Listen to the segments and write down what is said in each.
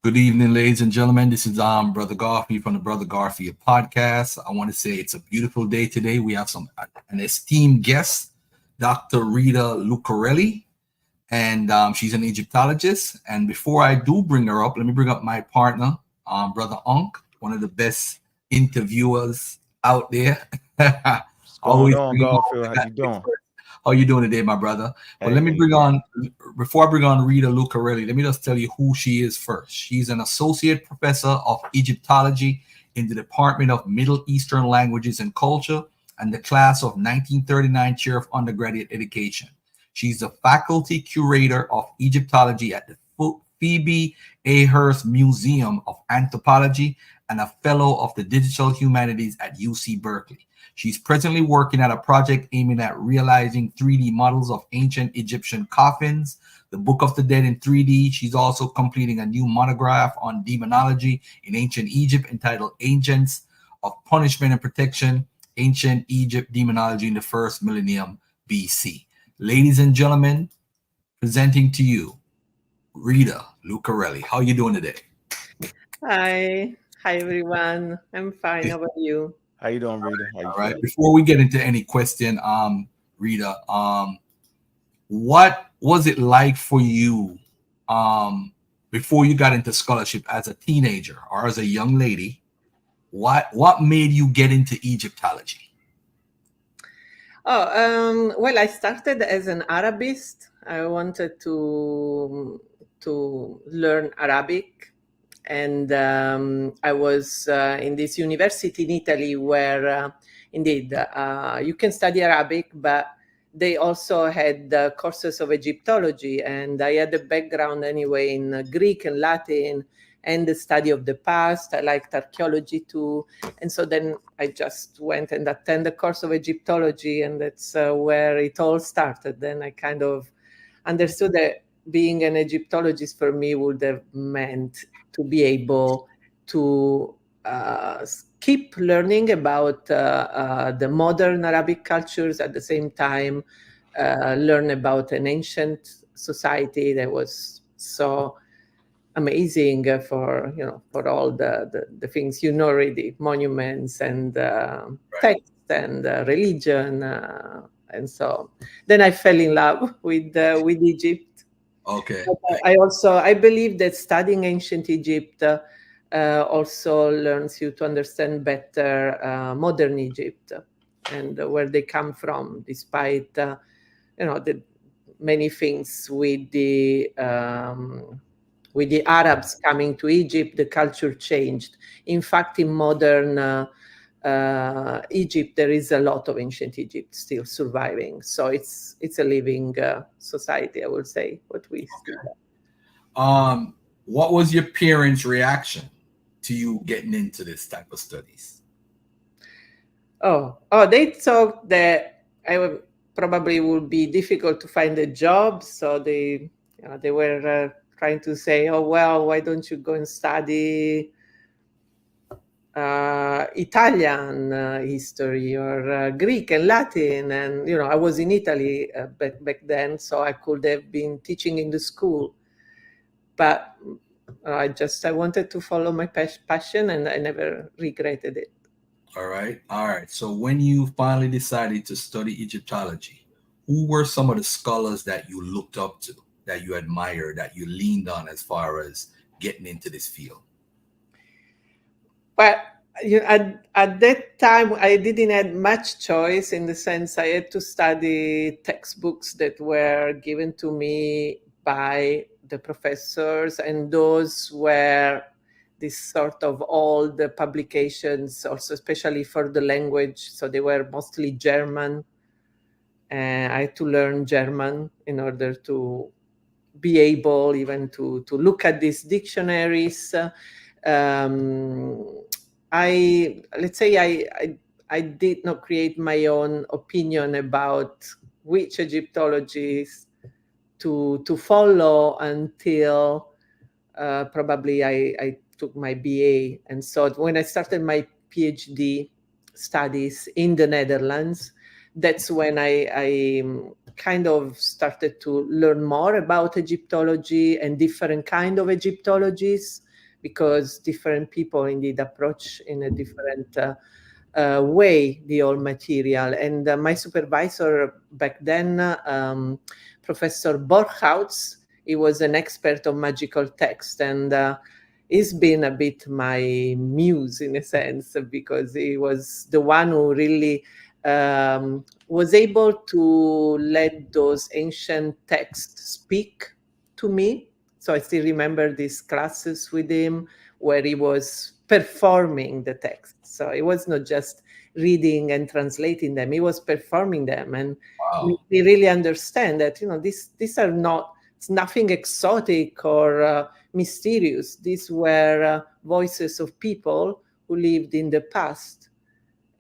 Good evening, ladies and gentlemen. This is Brother Garfield from the Brother Garfield podcast. I want to say it's a beautiful day today. We have an esteemed guest, Dr. Rita Lucarelli, and she's an Egyptologist. And before I do bring her up, let me bring up my partner, Brother Unk, one of the best interviewers out there. What's going Always on, bring Garfield? on How you doing? how you doing today, my brother? But let me Hey, bring on before I bring on Rita Lucarelli, let me just tell you who she is first. She's an associate professor of Egyptology in the Department of Middle Eastern Languages and Culture and the class of 1939 chair of undergraduate education. She's the faculty curator of Egyptology at the Phoebe A. Hearst Museum of Anthropology and a fellow of the digital humanities at UC Berkeley. She's presently working at a project aiming at realizing 3D models of ancient Egyptian coffins, the Book of the Dead in 3D. She's also completing a new monograph on demonology in ancient Egypt entitled Agents of Punishment and Protection, Ancient Egypt Demonology in the First Millennium BC. Ladies and gentlemen, presenting to you, Rita Lucarelli. How are you doing today? Hi everyone. I'm fine. How about you? how you doing, Rita? How you All right. feeling? Before we get into any question, Rita, what was it like for you before you got into scholarship as a teenager or as a young lady? What made you get into Egyptology? Well, I started as an Arabist. I wanted to learn Arabic, and I was in this university in Italy where, indeed, you can study Arabic, but they also had courses of Egyptology, and I had a background anyway in Greek and Latin and the study of the past. I liked archaeology too, and so then I just went and attended the course of Egyptology, and that's where it all started. Then I kind of understood that being an Egyptologist for me would have meant to be able to keep learning about the modern Arabic cultures at the same time, learn about an ancient society that was so amazing for all the things already, monuments and text and religion, and so then I fell in love with Egypt. Okay. But I believe that studying ancient Egypt also learns you to understand better modern Egypt and where they come from, despite the many things with the Arabs coming to Egypt, the culture changed. In fact, in modern Egypt, there is a lot of ancient Egypt still surviving. So it's a living society, I would say, what we see. What was your parents' reaction to you getting into this type of studies? They thought that probably would be difficult to find a job. So they were trying to say, oh, well, why don't you go and study Italian history or Greek and Latin? And, I was in Italy back then, so I could have been teaching in the school. But I wanted to follow my passion, and I never regretted it. All right. So when you finally decided to study Egyptology, who were some of the scholars that you looked up to, that you admired, that you leaned on as far as getting into this field? Well, at that time, I didn't have much choice, in the sense I had to study textbooks that were given to me by the professors, and those were this sort of old publications, also especially for the language. So they were mostly German. And I had to learn German in order to be able even to look at these dictionaries. I did not create my own opinion about which Egyptologies to follow until probably I took my BA. And so when I started my PhD studies in the Netherlands, that's when I kind of started to learn more about Egyptology and different kind of Egyptologies. because different people indeed approach in a different way the old material. And my supervisor back then, Professor Borchhaus, he was an expert on magical text, and he's been a bit my muse in a sense, because he was the one who really was able to let those ancient texts speak to me. So I still remember these classes with him where he was performing the text. So it was not just reading and translating them, he was performing them, and Wow. we really understand that, these are it's nothing exotic or mysterious. These were voices of people who lived in the past.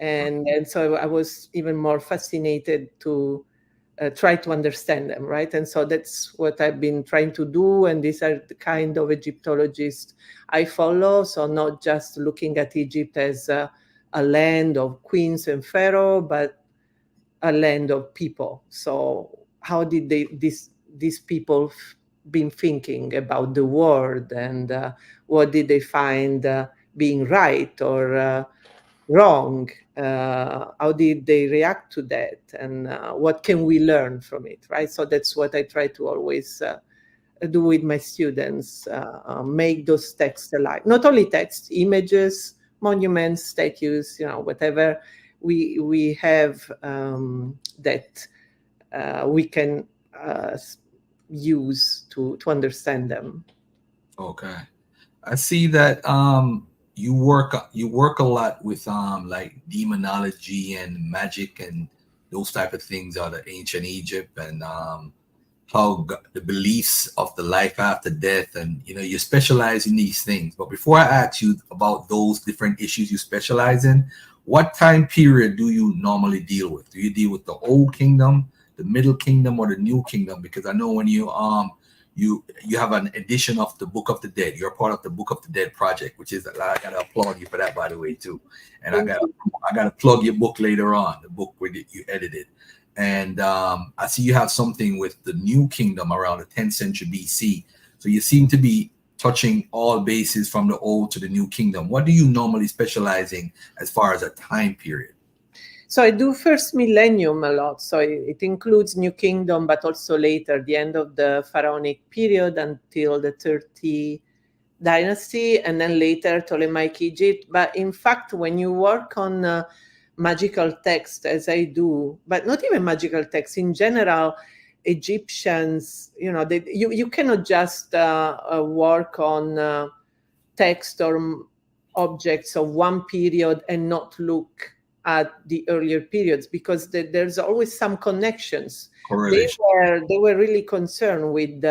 And so I was even more fascinated to try to understand them, right? And so that's what I've been trying to do. And these are the kind of Egyptologists I follow. So not just looking at Egypt as a land of queens and pharaoh, but a land of people. So how did these people been thinking about the world, and what did they find being right or wrong? How did they react to that, and what can we learn from it, right? So that's what I try to always do with my students, make those texts alive. Not only text, images, monuments, statues, whatever we have that we can use to understand them. Okay. I see that you work a lot with like demonology and magic and those type of things out of ancient Egypt, and the beliefs of the life after death, and you specialize in these things. But before I ask you about those different issues you specialize in, what time period do you normally deal with? Do you deal with the Old Kingdom, the Middle Kingdom, or the New Kingdom? Because I know when you have an edition of the Book of the Dead. You're part of the Book of the Dead project, which is, I gotta applaud you for that, by the way, too. And I gotta plug your book later on, the book where you edited. And I see you have something with the New Kingdom around the 10th century BC. So you seem to be touching all bases from the Old to the New Kingdom. What do you normally specialize in as far as a time period? So I do first millennium a lot. So it includes New Kingdom, but also later, the end of the Pharaonic period until the 30 dynasty, and then later Ptolemaic Egypt. But in fact, when you work on magical text, as I do, but not even magical text, in general, Egyptians, you cannot just work on text or objects of one period and not look at the earlier periods, because there's always some connections. They were really concerned with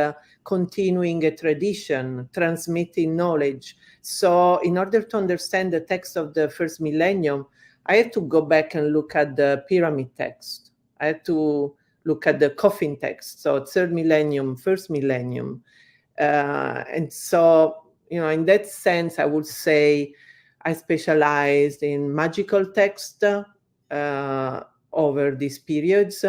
continuing a tradition, transmitting knowledge. So in order to understand the text of the first millennium, I had to go back and look at the pyramid text. I had to look at the coffin text. So third millennium, first millennium. And so, in that sense, I would say I specialized in magical text over these periods.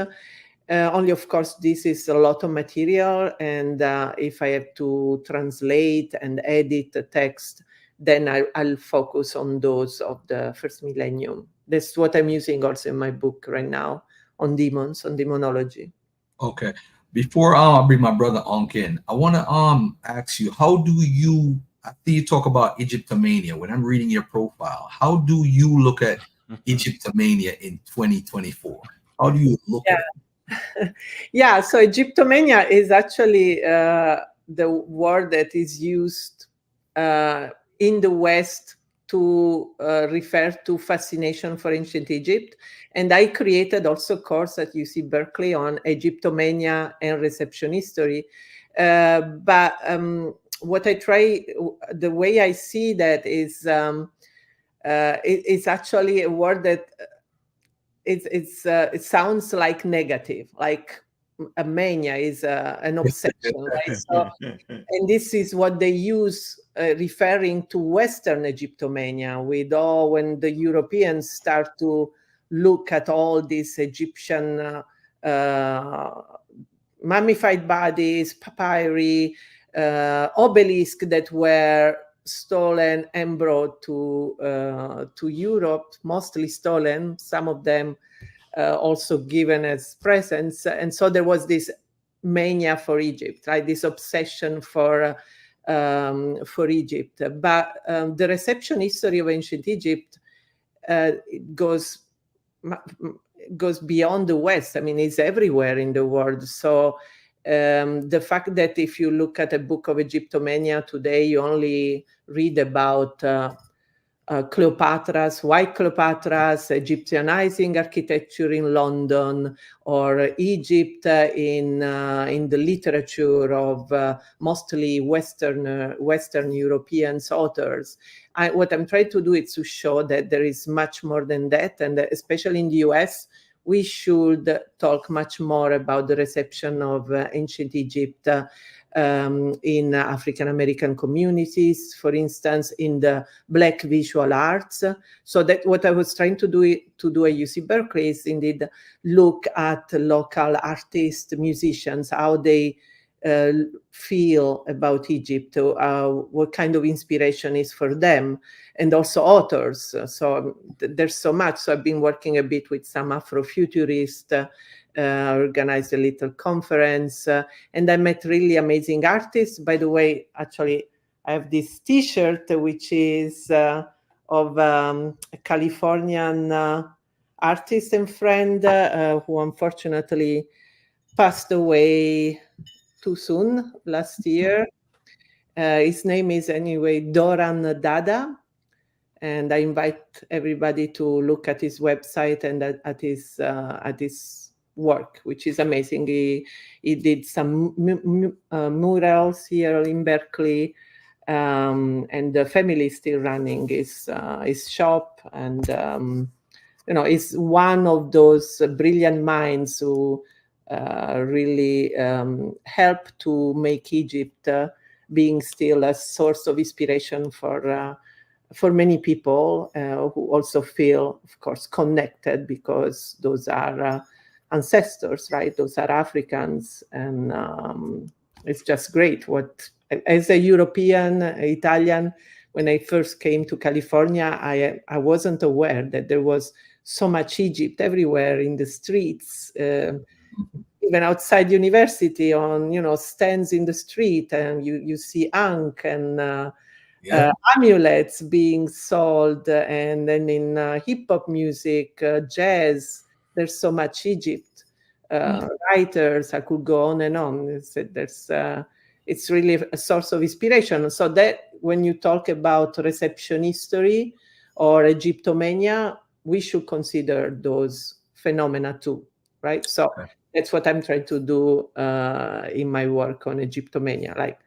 Only, of course, this is a lot of material, and if I have to translate and edit the text, then I'll focus on those of the first millennium. That's what I'm using also in my book right now on demons, on demonology. Okay. Before I bring my brother Onk in, I want to ask you, how do you, after you talk about Egyptomania, when I'm reading your profile, how do you look at Egyptomania in 2024? How do you look at it? Yeah, so Egyptomania is actually the word that is used in the West to refer to fascination for ancient Egypt. And I created also a course at UC Berkeley on Egyptomania and Reception history. But what I try, the way I see that is, it's actually a word that it sounds like negative, like a mania is an obsession, right? So, and this is what they use referring to Western Egyptomania, when the Europeans start to look at all these Egyptian mummified bodies, papyri, obelisks that were stolen and brought to Europe, mostly stolen, some of them also given as presents. And so there was this mania for Egypt, right? This obsession for Egypt. But the reception history of ancient Egypt goes beyond the West. I mean, it's everywhere in the world. So the fact that if you look at a book of Egyptomania today, you only read about Cleopatra's, white Cleopatra's, Egyptianizing architecture in London, or Egypt in the literature of mostly Western European authors. What I'm trying to do is to show that there is much more than that, and especially in the US, we should talk much more about the reception of ancient Egypt in African American communities, for instance, in the Black visual arts. So that what I was trying to do at UC Berkeley is indeed look at local artists, musicians, how they feel about Egypt, what kind of inspiration is for them, and also authors. So there's so much. So I've been working a bit with some Afrofuturists, organized a little conference, and I met really amazing artists. By the way, actually, I have this T-shirt which is of a Californian artist and friend who unfortunately passed away too soon last year. His name is anyway Doran Dada, and I invite everybody to look at his website and at his work, which is amazing. He did some murals here in Berkeley, and the family is still running his shop, and is one of those brilliant minds who really help to make Egypt being still a source of inspiration for many people who also feel, of course, connected, because those are ancestors, right? Those are Africans, and it's just great. What, as a European, Italian, when I first came to California, I wasn't aware that there was so much Egypt everywhere in the streets, even outside university, on stands in the street, and you see ankh and amulets being sold, and then in hip hop music, jazz, there's so much Egypt. Writers, I could go on and on. It's really a source of inspiration. So that when you talk about reception history or Egyptomania, we should consider those phenomena too, right? So that's what I'm trying to do in my work on Egyptomania, like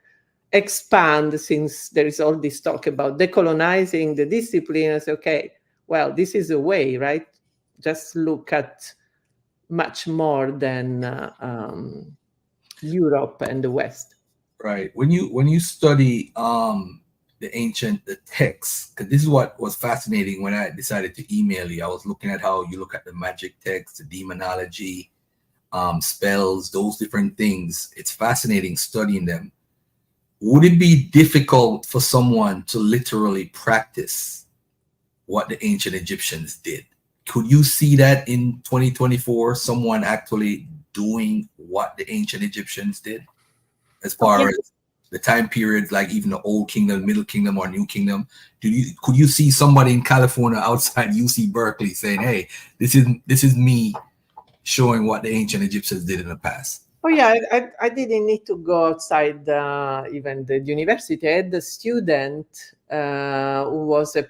expand, since there is all this talk about decolonizing the discipline. I say, okay, well, this is a way, right? Just look at much more than Europe and the West. Right. When you study the texts, because this is what was fascinating when I decided to email you. I was looking at how you look at the magic text, the demonology, spells, those different things. It's fascinating studying them. Would it be difficult for someone to literally practice what the ancient Egyptians did? Could you see that in 2024, someone actually doing what the ancient Egyptians did, as far as the time periods, like even the Old Kingdom, Middle Kingdom, or New Kingdom? Could you see somebody in California outside UC Berkeley saying, "Hey, this is me showing what the ancient Egyptians did in the past"? Oh yeah, I didn't need to go outside even the university. I had a student who was a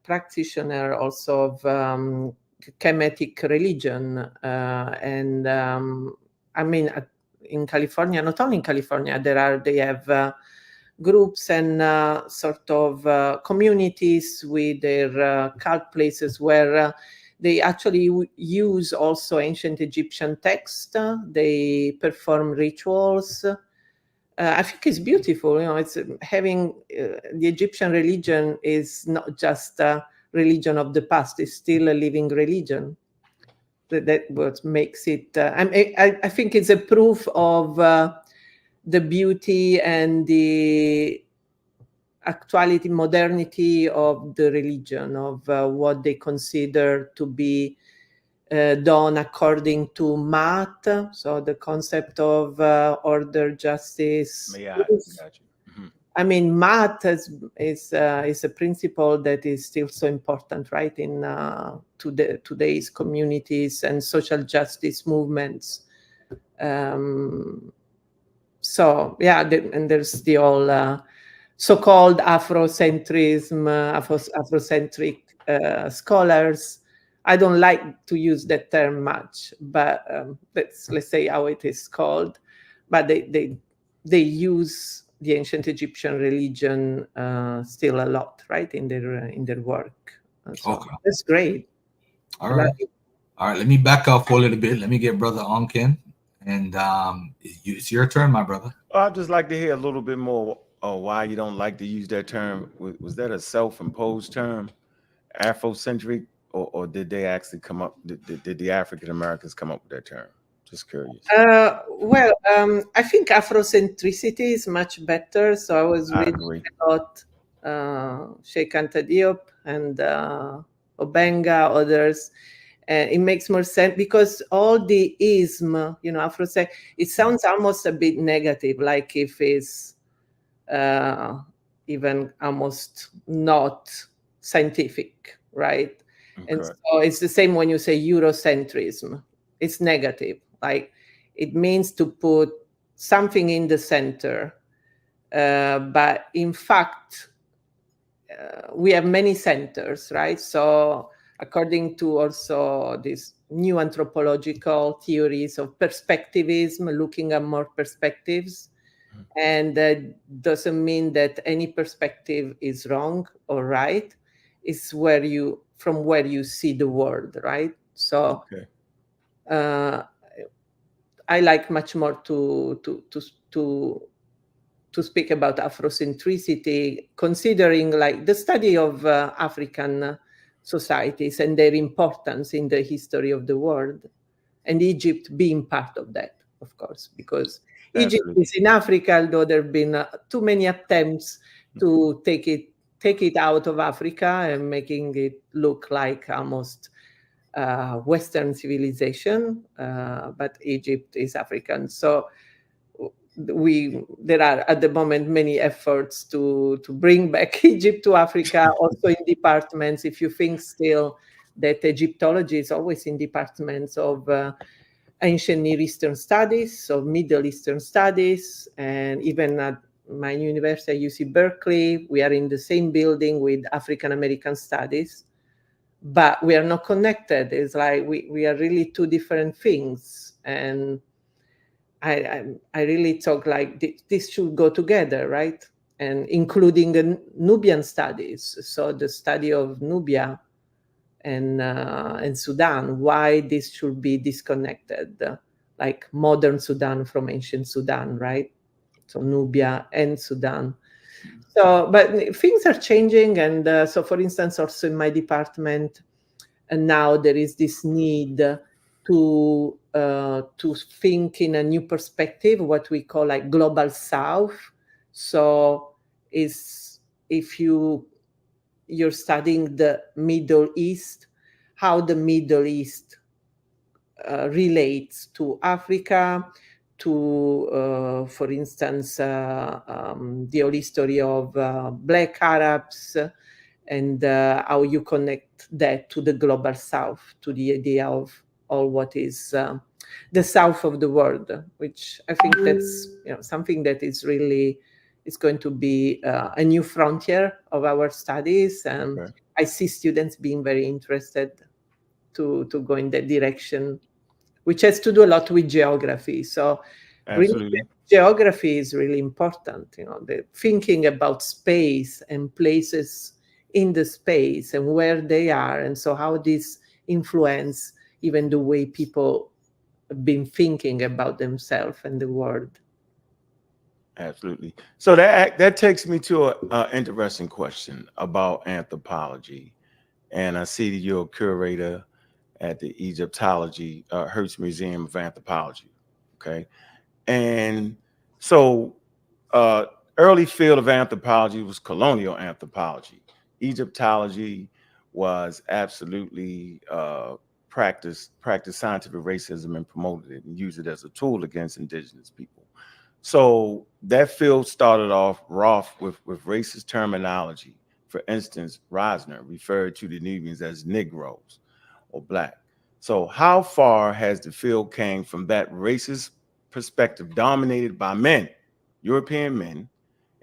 practitioner also of Kemetic religion, and I mean, in California, not only in California, they have groups and sort of communities with their cult places where they actually use also ancient Egyptian text. They perform rituals. I think it's beautiful. It's having the Egyptian religion is not just a religion of the past; it's still a living religion. That what makes it. I think it's a proof of the beauty and the actuality, modernity of the religion, of what they consider to be done according to math. So the concept of order, justice. May I got you. I mean, math is a principle that is still so important, right, in today's communities and social justice movements. So yeah, and there's the whole so-called Afrocentrism, Afrocentric scholars. I don't like to use that term much, but let's say how it is called. But they use the ancient Egyptian religion still a lot, right, in their work. So Okay. that's great. All right. All right. Let me back up for a little bit. Let me get Brother Onken. And it's your turn, my brother. I'd just like to hear a little bit more why you don't like to use that term. Was that a self-imposed term, Afrocentric, or did they actually come up? Did the African Americans come up with that term? Just curious. Well, I think Afrocentricity is much better. So I was reading about Sheikh Anta Diop and Obenga, others. It makes more sense because all the ism, Afrocentric, it sounds almost a bit negative, like if it's even almost not scientific, right? Okay. And so it's the same when you say Eurocentrism. It's negative. Like it means to put something in the center. But in fact, we have many centers, right? So according to also these new anthropological theories of perspectivism, looking at more perspectives, and that doesn't mean that any perspective is wrong or right. It's from where you see the world, right? So I like much more to speak about Afrocentricity, considering like the study of African societies and their importance in the history of the world, and Egypt being part of that, of course, because Egypt is in Africa, although there have been too many attempts to take it out of Africa and making it look like almost Western civilization, but Egypt is African. So there are at the moment many efforts to bring back Egypt to Africa, also in departments. If you think still that Egyptology is always in departments of ancient Near Eastern studies, of Middle Eastern studies, and even at my university, UC Berkeley, we are in the same building with African American studies, but we are not connected. It's like we are really two different things. And I really talk like this should go together, right? And including the Nubian studies, so the study of Nubia and Sudan, why this should be disconnected, like modern Sudan from ancient Sudan, right? So Nubia and Sudan. So, but things are changing, and so, for instance, also in my department, and now there is this need to think in a new perspective, what we call like global South. So, if you're studying the Middle East, how the Middle East relates to Africa, to, for instance, the whole history of Black Arabs, and how you connect that to the global South, to the idea of all what is the South of the world, which I think that's something that is really is going to be a new frontier of our studies. And I see students being very interested to go in that direction, which has to do a lot with geography. So really, geography is really important, the thinking about space and places in the space and where they are, and so how this influence even the way people have been thinking about themselves and the world. Absolutely. So that takes me to an interesting question about anthropology. And I see that you're a curator at the Egyptology, Hertz Museum of Anthropology. Okay. And so early field of anthropology was colonial anthropology. Egyptology was absolutely practiced scientific racism and promoted it and used it as a tool against indigenous people. So that field started off rough with racist terminology. For instance, Rosner referred to the Nubians as Negroes or Black. So how far has the field came from that racist perspective dominated by men, European men,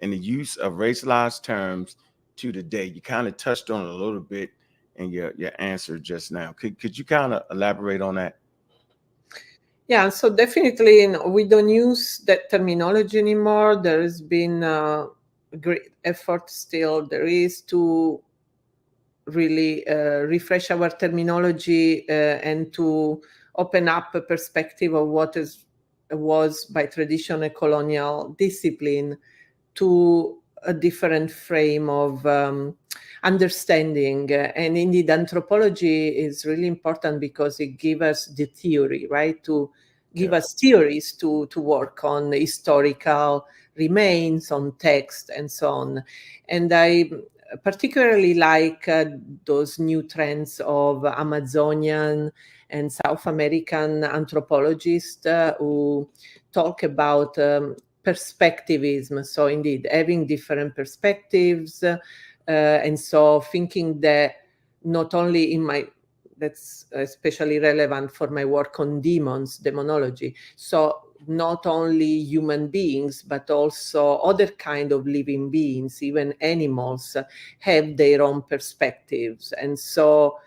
and the use of racialized terms to today? You kind of touched on it a little bit in your answer just now. Could you kind of elaborate on that? Yeah, so definitely we don't use that terminology anymore. There has been a great effort still there is to really refresh our terminology and to open up a perspective of what was by tradition a colonial discipline to a different frame of understanding. And indeed, anthropology is really important because it gives us the theory, right? To give us theories to work on historical remains, on text, and so on. And I particularly like those new trends of Amazonian and South American anthropologists who talk about perspectivism. So indeed, having different perspectives, and so thinking that not only in my that's especially relevant for my work on demons, demonology. So not only human beings, but also other kind of living beings, even animals, have their own perspectives. And so,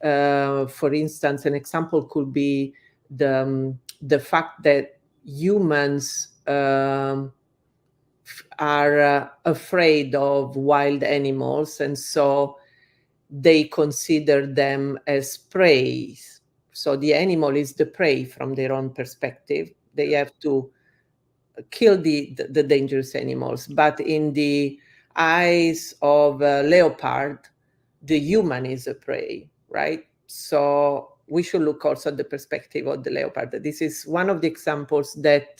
for instance, an example could be the fact that humans are afraid of wild animals, and so they consider them as prey. So the animal is the prey from their own perspective. They have to kill the dangerous animals. But in the eyes of a leopard, the human is a prey, right? So we should look also at the perspective of the leopard. This is one of the examples that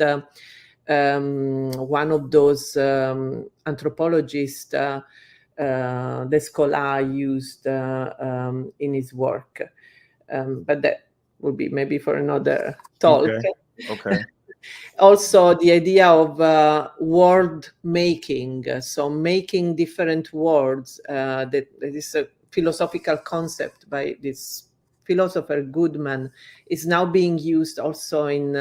one of those anthropologists, Descola, used in his work. But that would be maybe for another talk. Okay. Also, the idea of word making, so making different words, that is a philosophical concept by this philosopher Goodman, is now being used also in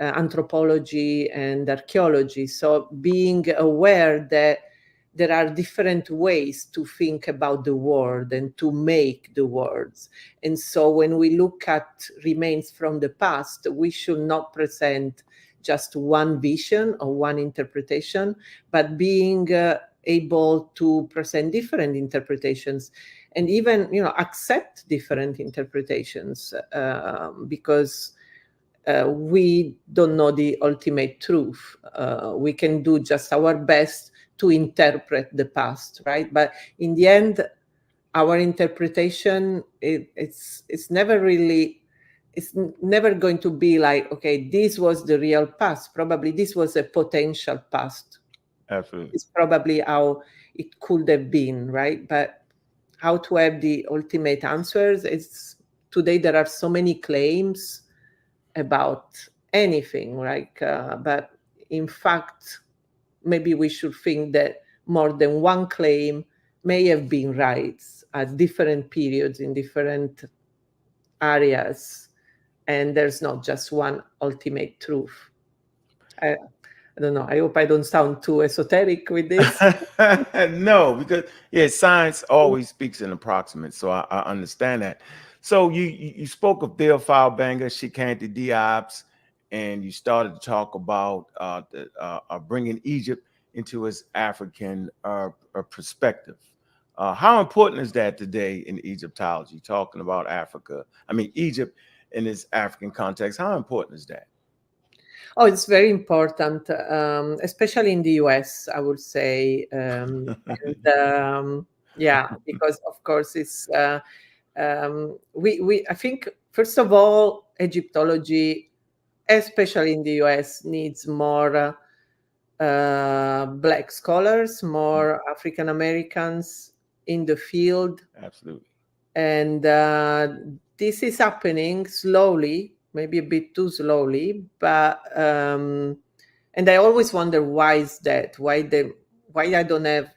anthropology and archaeology. So being aware that there are different ways to think about the world and to make the words. And so when we look at remains from the past, we should not present just one vision or one interpretation, but being able to present different interpretations and even, accept different interpretations, because we don't know the ultimate truth. We can do just our best to interpret the past, right? But in the end, our interpretation, it's never going to be like, okay, this was the real past. Probably this was a potential past. Absolutely. It's probably how it could have been, right? But how to have the ultimate answers, it's today there are so many claims about anything, right? But in fact, maybe we should think that more than one claim may have been right at different periods in different areas, and there's not just one ultimate truth. I don't know. I hope I don't sound too esoteric with this. No, because science always speaks in approximate, so I understand that. So you spoke of Theophile Banger, Shikanti Diop's, and you started to talk about bringing Egypt into its African perspective. How important is that today in Egyptology, talking about Africa? I mean, Egypt in its African context, how important is that? Oh, it's very important, especially in the US, I would say. Yeah, because of course it's I think first of all, Egyptology, especially in the US, needs more Black scholars, more African Americans in the field. Absolutely. And this is happening slowly, maybe a bit too slowly, but and I always wonder why is that? Why I don't have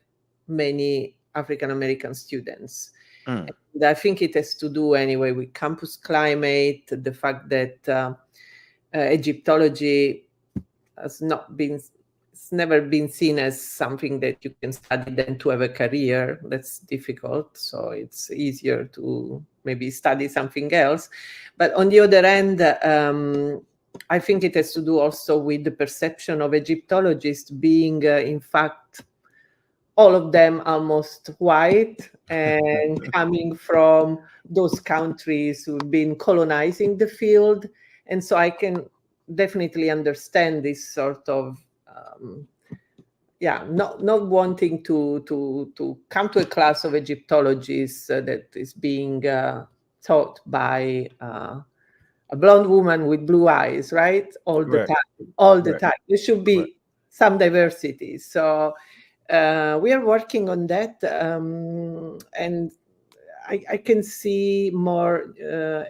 many African American students? And I think it has to do anyway with campus climate, the fact that Egyptology has not been, it's never been seen as something that you can study then to have a career. That's difficult. So it's easier to maybe study something else. But on the other hand, I think it has to do also with the perception of Egyptologists being, in fact, all of them almost white and coming from those countries who've been colonizing the field. And so I can definitely understand this sort of not wanting to come to a class of Egyptologists that is being taught by a blonde woman with blue eyes, right? All the time. There should be some diversity. So we are working on that, and I can see more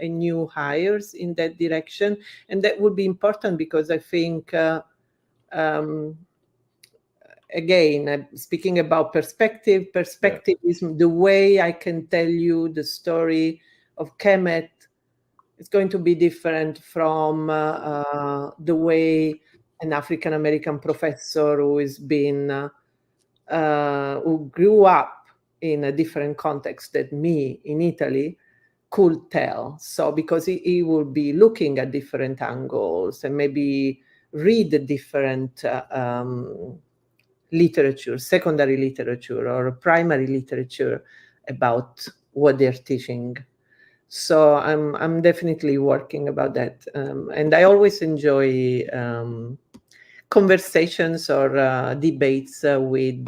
new hires in that direction, and that would be important because I think, again, speaking about perspective is the way I can tell you the story of Kemet. It's going to be different from the way an African American professor who has been who grew up in a different context than me in Italy could tell. So because he will be looking at different angles and maybe read different literature, secondary literature or primary literature about what they're teaching. So I'm definitely working about that, and I always enjoy conversations or debates with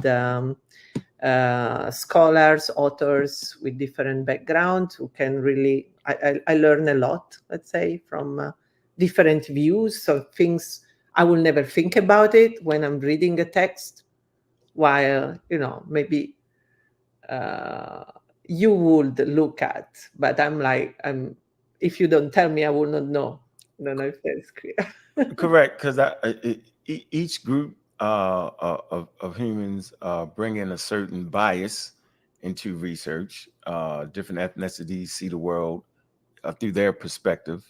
scholars, authors with different backgrounds who can really, I learn a lot, let's say, from different views. So things I will never think about it when I'm reading a text, while, maybe you would look at, but if you don't tell me, I will not know. I don't know if that's clear. Correct, because each group of humans bring in a certain bias into research. Different ethnicities see the world through their perspective,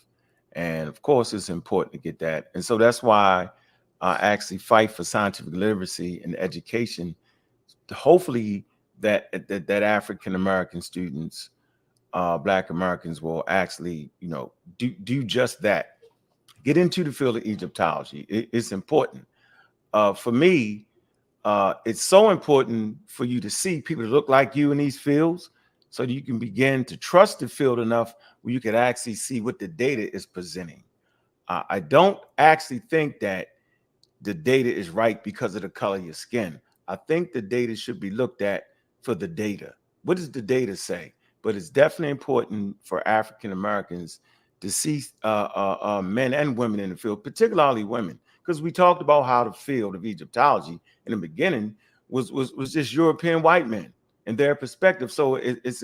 and of course, it's important to get that. And so that's why I actually fight for scientific literacy and education. Hopefully, that African American students, Black Americans, will actually, do just that. Get into the field of Egyptology. It's important. For me, it's so important for you to see people that look like you in these fields so that you can begin to trust the field enough where you can actually see what the data is presenting. I don't actually think that the data is right because of the color of your skin. I think the data should be looked at for the data. What does the data say? But it's definitely important for African Americans to see men and women in the field, particularly women, because we talked about how the field of Egyptology in the beginning was just European white men and their perspective. So it's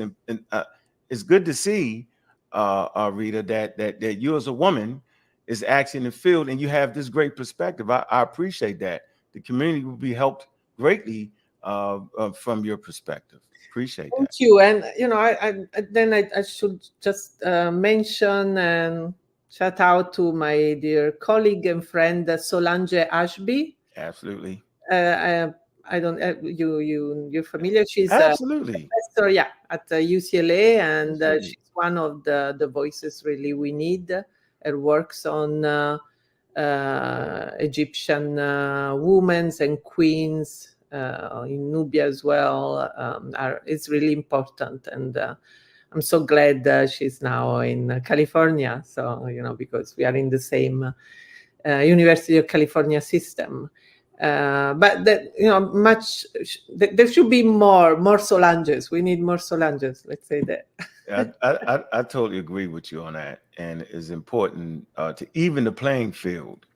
good to see, Rita, that you as a woman is actually in the field and you have this great perspective. I appreciate that. The community will be helped greatly from your perspective. Appreciate that. Thank you. And I should just mention and shout out to my dear colleague and friend Solange Ashby. Absolutely. I don't you're familiar. She's absolutely a professor, at UCLA, and she's one of the voices really we need. Her works on Egyptian women and queens in Nubia as well is really important, and I'm so glad she's now in California. So because we are in the same University of California system. But that there should be more Solanges. We need more Solanges. Let's say that. I totally agree with you on that, and it's important to even the playing field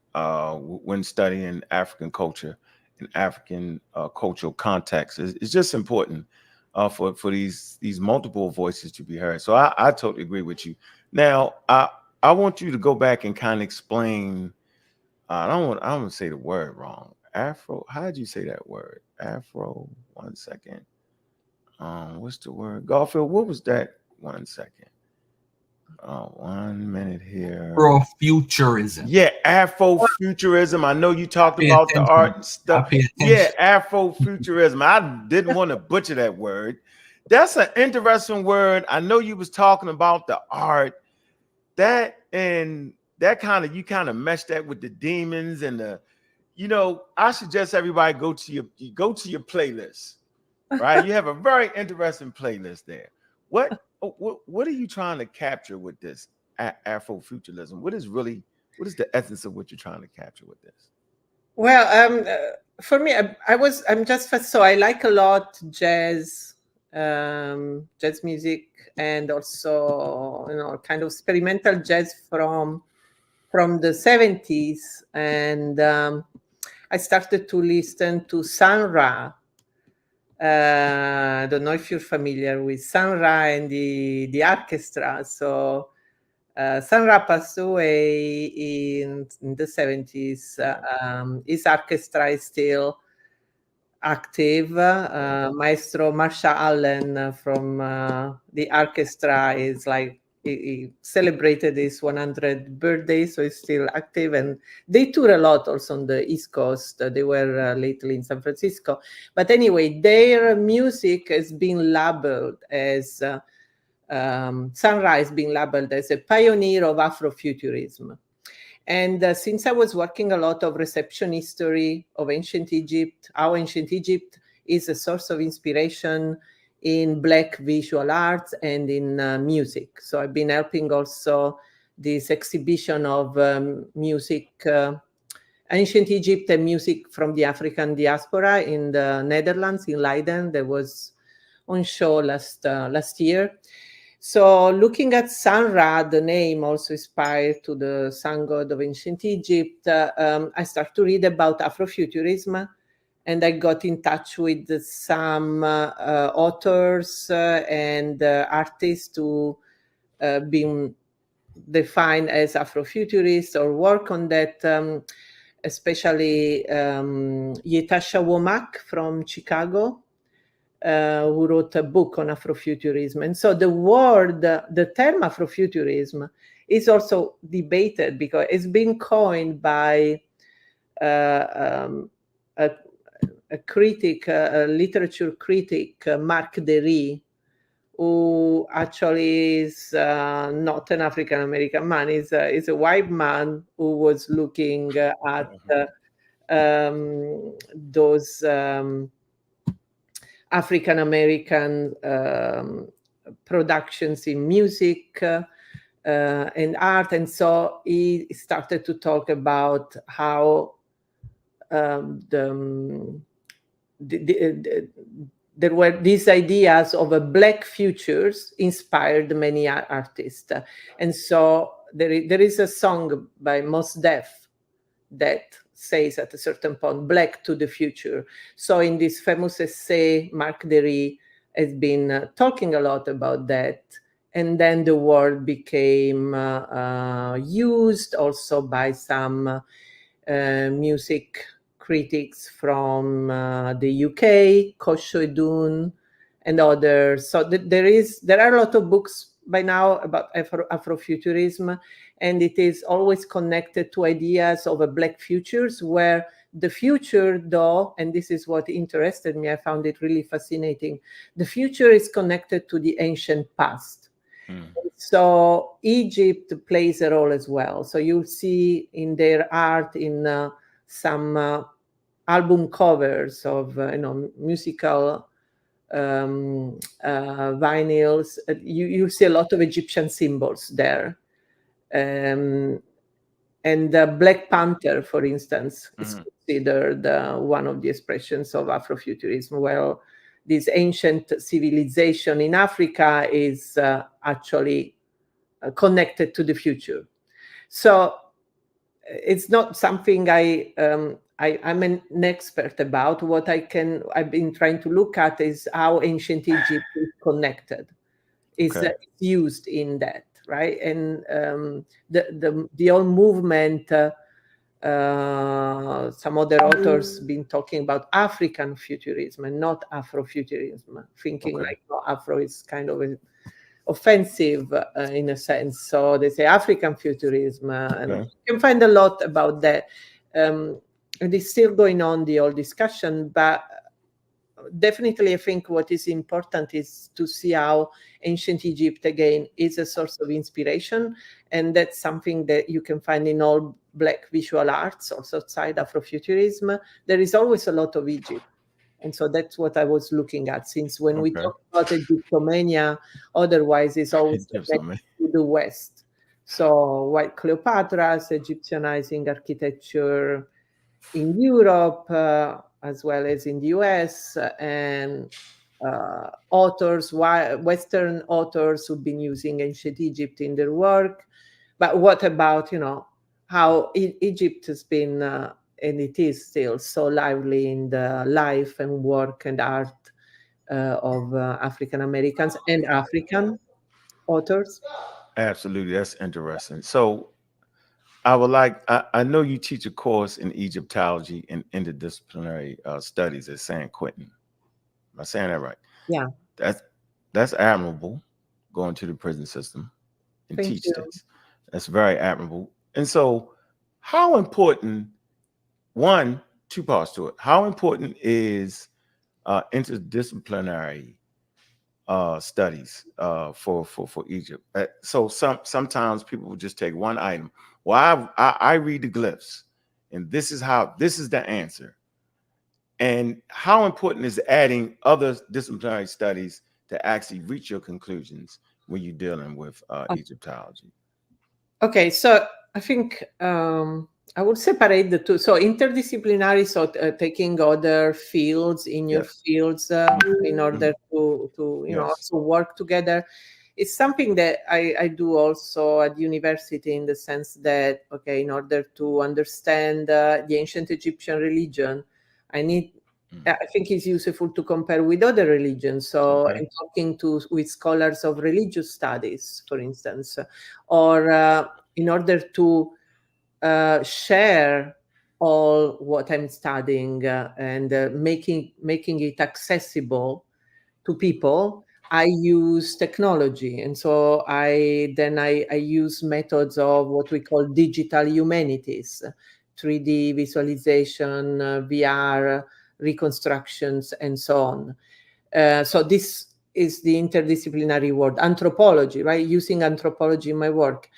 when studying African culture in African cultural context. It's just important for these multiple voices to be heard. So I totally agree with you. Now I want you to go back and kind of explain. I don't want to say the word wrong. Afro. How did you say that word? Afro. 1 second. What's the word? Garfield. What was that? 1 second. 1 minute here. Afrofuturism. Yeah, Afrofuturism. I know you talked Pay about the attention. art and stuff. Pay Yeah, attention. Afrofuturism. I didn't want to butcher that word. That's an interesting word. I know you was talking about the art. That and that you kind of meshed that with the demons and the, you know, I suggest everybody go to your playlist, right? You have a very interesting playlist there. What are you trying to capture with this Afrofuturism? What is the essence of what you're trying to capture with this? Well, for me, I'm just so I like a lot jazz, jazz music, and also, you know, kind of experimental jazz from the 70s, and I started to listen to Sun Ra. I don't know if you're familiar with Sun Ra and the orchestra. So Sun Ra passed away in the 70s. His orchestra is still active. Maestro Marsha Allen from the orchestra is like, he celebrated his 100th birthday, so he's still active. And they tour a lot also on the East Coast. They were lately in San Francisco. But anyway, their music has been labeled as Sunrise being labeled as a pioneer of Afrofuturism. And since I was working a lot of reception history of ancient Egypt, how ancient Egypt is a source of inspiration in Black visual arts and in music. So I've been helping also this exhibition of music, ancient Egypt and music from the African diaspora in the Netherlands, in Leiden, that was on show last year. So looking at Sun Ra, the name also inspired to the sun god of ancient Egypt, I started to read about Afrofuturism, and I got in touch with some authors and artists who been defined as Afrofuturists or work on that, especially Yetasha Womack from Chicago, who wrote a book on Afrofuturism. And so the term Afrofuturism is also debated because it's been coined by a critic, a literature critic, Mark Derry, who actually is not an African American man. He's a white man who was looking at those African American productions in music and art. And so he started to talk about how there were these ideas of a Black futures inspired many artists. And so there is a song by Mos Def that says at a certain point, Black to the future. So in this famous essay, Mark Derry has been talking a lot about that. And then the word became used also by some music critics from the UK, Kosho Edun, and others. So there are a lot of books by now about Afrofuturism, and it is always connected to ideas of a Black futures, where the future, though, and this is what interested me, I found it really fascinating, the future is connected to the ancient past. So Egypt plays a role as well. So you'll see in their art, in some album covers of musical vinyls, you see a lot of Egyptian symbols there. And the Black Panther, for instance, is considered one of the expressions of Afrofuturism. Well, this ancient civilization in Africa is actually connected to the future. So it's not something I I'm an expert about. What I've been trying to look at is how ancient Egypt is connected, is used in that, right? And the whole movement. Some other authors been talking about African futurism and not Afrofuturism, thinking like Afro is kind of offensive in a sense. So they say African futurism, and you can find a lot about that. And it's still going on, the whole discussion, but definitely I think what is important is to see how ancient Egypt again is a source of inspiration, and that's something that you can find in all Black visual arts, also outside Afrofuturism. There is always a lot of Egypt, and so that's what I was looking at, since when we talk about Egyptomania, otherwise it's always connected to the West. So white Cleopatra's, Egyptianizing architecture in Europe, as well as in the US, and authors, Western authors who've been using ancient Egypt in their work. But what about, how Egypt has been, and it is still so lively in the life and work and art of African Americans and African authors? Absolutely, that's interesting. So I would like, I know you teach a course in Egyptology and interdisciplinary studies at San Quentin. Am I saying that right? Yeah. That's admirable, going to the prison system and teach this. That's very admirable. And so how important, two parts to it. How important is interdisciplinary studies for Egypt? So sometimes people will just take one item. Well, I read the glyphs, and this is the answer. And how important is adding other disciplinary studies to actually reach your conclusions when you're dealing with Egyptology? Okay, so I think I would separate the two. So interdisciplinary, so taking other fields in your fields in order to also work together. It's something that I do also at university, in the sense that, okay, in order to understand the ancient Egyptian religion, I think it's useful to compare with other religions. So in talking with scholars of religious studies, for instance, or in order to share all what I'm studying and making it accessible to people, I use technology. And so I use methods of what we call digital humanities, 3D visualization, VR, reconstructions, and so on. So this is the interdisciplinary word, anthropology, right? Using anthropology in my work.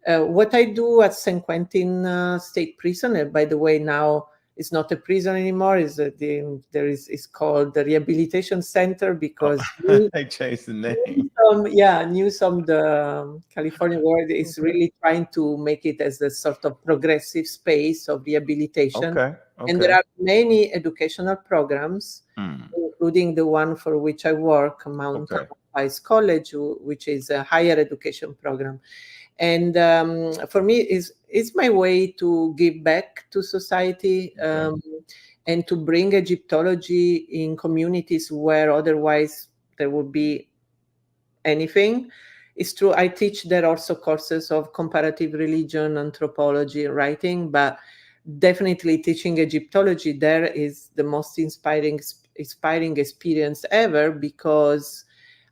What I do at San Quentin State Prison, and by the way, now it's not a prison anymore, it's called the Rehabilitation Center, because they changed the name. The California world is really trying to make it as a sort of progressive space of rehabilitation. And there are many educational programs, including the one for which I work, Mount Tamalpais College, which is a higher education program. And for me, it's my way to give back to society, and to bring Egyptology in communities where otherwise there would be anything. It's true, I teach there also courses of comparative religion, anthropology, writing, but definitely teaching Egyptology there is the most inspiring experience ever, because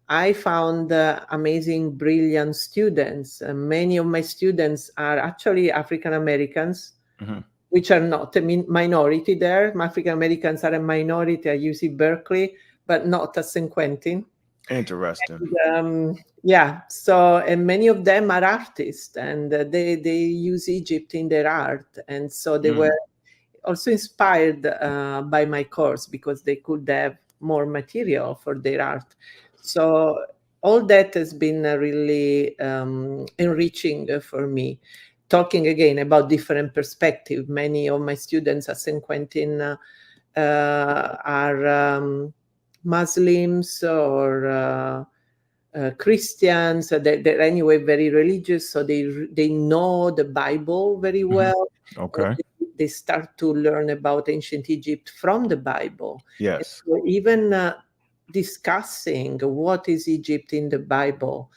I found amazing, brilliant students. Many of my students are actually African Americans, which are not a minority there. African Americans are a minority at UC Berkeley, but not at San Quentin. Interesting. And, so, and many of them are artists, and they use Egypt in their art. And so they were also inspired by my course, because they could have more material for their art. So all that has been really enriching for me. Talking again about different perspectives. Many of my students at San Quentin are Muslims or Christians. They're anyway very religious, so they know the Bible very well. they start to learn about ancient Egypt from the Bible. Yes. So even discussing what is Egypt in the Bible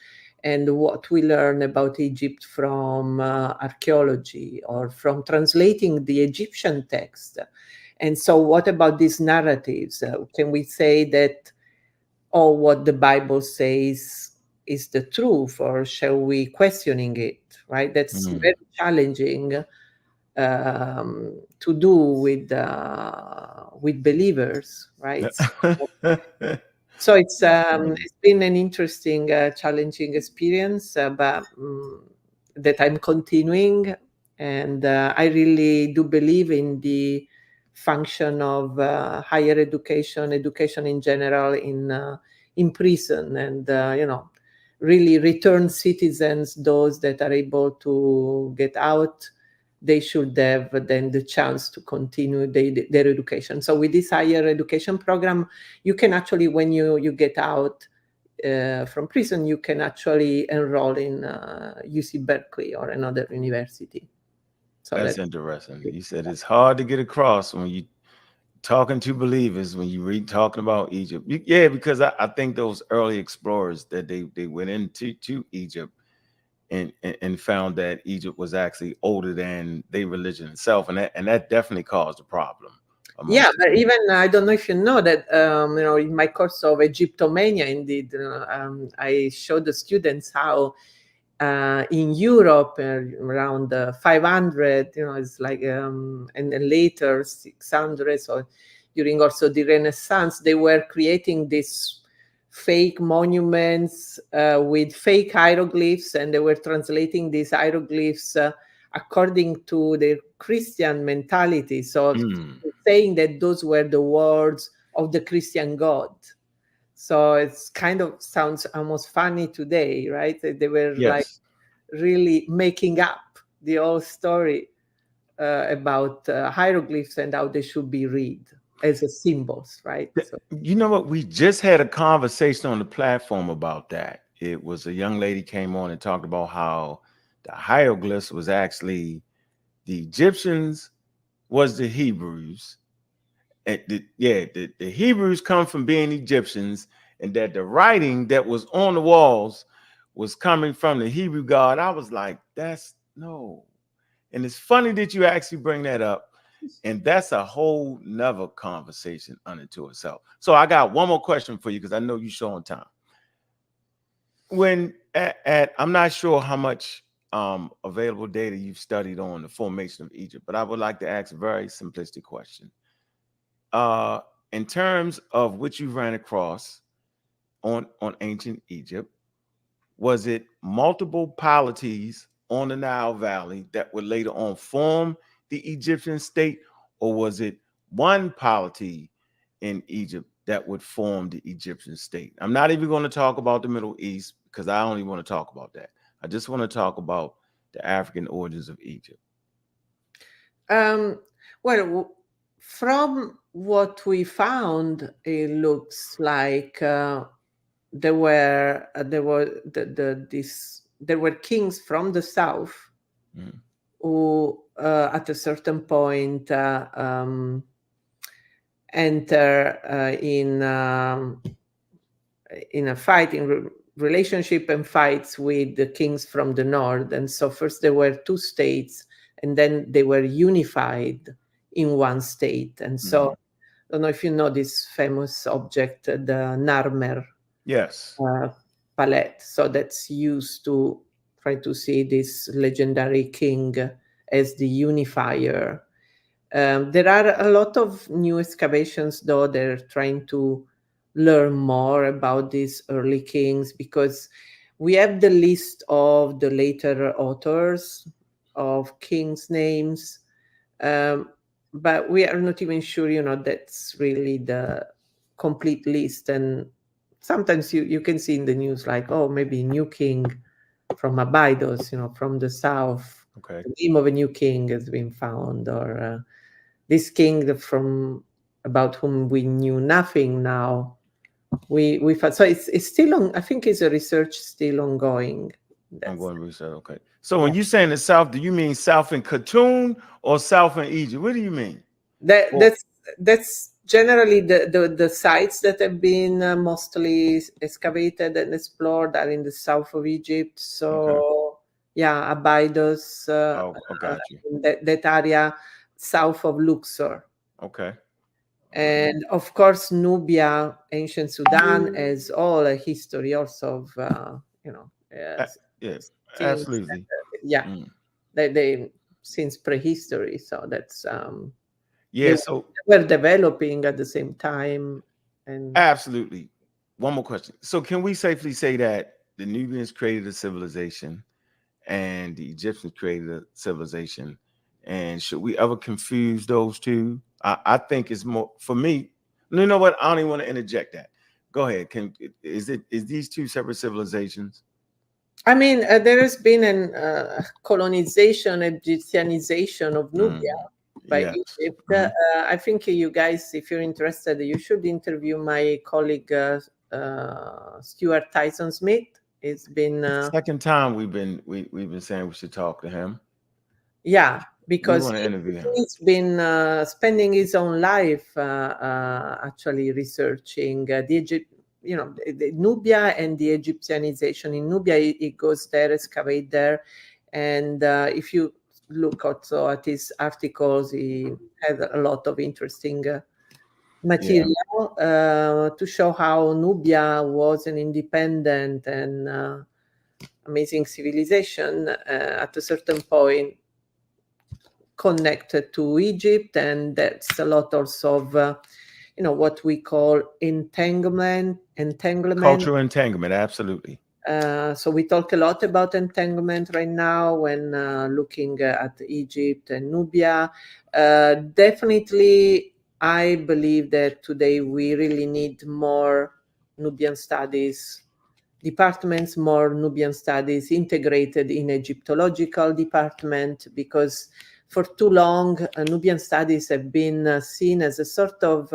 and what we learn about Egypt from archaeology or from translating the Egyptian text. And so what about these narratives? Can we say that all what the Bible says is the truth, or shall we questioning it, right? That's very challenging to do with believers, right? So it's been an interesting, challenging experience, but that I'm continuing, and I really do believe in the function of higher education in general, in prison, and really return citizens, those that are able to get out. They should have then the chance to continue their education. So with this higher education program, you can actually, when you get out from prison, you can actually enroll in UC Berkeley or another university. So that's interesting. You said it's hard to get across when you talking to believers, when you read talking about Egypt. Yeah, because I think those early explorers that they went into Egypt and found that Egypt was actually older than their religion itself, and that definitely caused a problem. Yeah, but even I don't know if you know that in my course of Egyptomania, indeed, I showed the students how in Europe around 500, it's like and then later 600, so during also the Renaissance, they were creating these fake monuments with fake hieroglyphs, and they were translating these hieroglyphs according to their Christian mentality. So saying that those were the words of the Christian God. So it's kind of sounds almost funny today, right? They were like really making up the whole story about hieroglyphs and how they should be read as a symbols, right? So, you know what? We just had a conversation on the platform about that. It was a young lady came on and talked about how the hieroglyphs was actually the Egyptians was the Hebrews. And the Hebrews come from being Egyptians, and that the writing that was on the walls was coming from the Hebrew God. I was like, that's no. And it's funny that you actually bring that up. And that's a whole nother conversation unto itself. So I got one more question for you, because I know you're short on time. When I'm not sure how much available data you've studied on the formation of Egypt, but I would like to ask a very simplistic question. In terms of what you ran across on ancient Egypt, was it multiple polities on the Nile Valley that would later on form the Egyptian state, or was it one polity in Egypt that would form the Egyptian state? I'm not even going to talk about the Middle East, because I only want to talk about that. I just want to talk about the African origins of Egypt. Well, from what we found, it looks like there were kings from the south who at a certain point enter in a fight, in relationship and fights with the kings from the north. And so first there were two states, and then they were unified in one state. And so I don't know if you know this famous object, the Narmer palette. So that's used to try to see this legendary king as the unifier. There are a lot of new excavations, though. They're trying to learn more about these early kings, because we have the list of the later authors of kings' names, but we are not even sure, that's really the complete list. And sometimes you can see in the news like, oh, maybe new king from Abydos, from the south. Okay. The name of a new king has been found, or this king from about whom we knew nothing now. We found, so it's still on. I think it's a research still ongoing. That's going to research. Okay. So when you saying the South, do you mean South in Khartoum or South in Egypt? What do you mean? that's generally the sites that have been mostly excavated and explored are in the south of Egypt. So yeah, Abydos, Got you. that area south of Luxor. Okay. And of course, Nubia, ancient Sudan, has all a history also of, Yeah, things. absolutely. Yeah, they since prehistory. So that's Yeah. they So were developing at the same time. And absolutely. One more question. So can we safely say that the Nubians created a civilization and the Egyptians created a civilization? And should we ever confuse those two? I think it's more for me. You know what? I don't even want to interject that. Go ahead. Is these two separate civilizations? I mean, there has been an colonization, Egyptianization of Nubia by Yes. Egypt. I think you guys, if you're interested, you should interview my colleague Stuart Tyson Smith. It's been second time we've been saying we should talk to him. Yeah, because want to interview him. he's been spending his own life actually researching the Egypt, the Nubia and the Egyptianization in Nubia. He goes there, excavate there, and if you look also at his articles, he had a lot of interesting material to show how Nubia was an independent and amazing civilization at a certain point connected to Egypt, and that's a lot also of what we call entanglement. Cultural entanglement, absolutely. So we talk a lot about entanglement right now when looking at Egypt and Nubia. Definitely, I believe that today we really need more Nubian studies departments, more Nubian studies integrated in Egyptological department, because for too long, Nubian studies have been seen as a sort of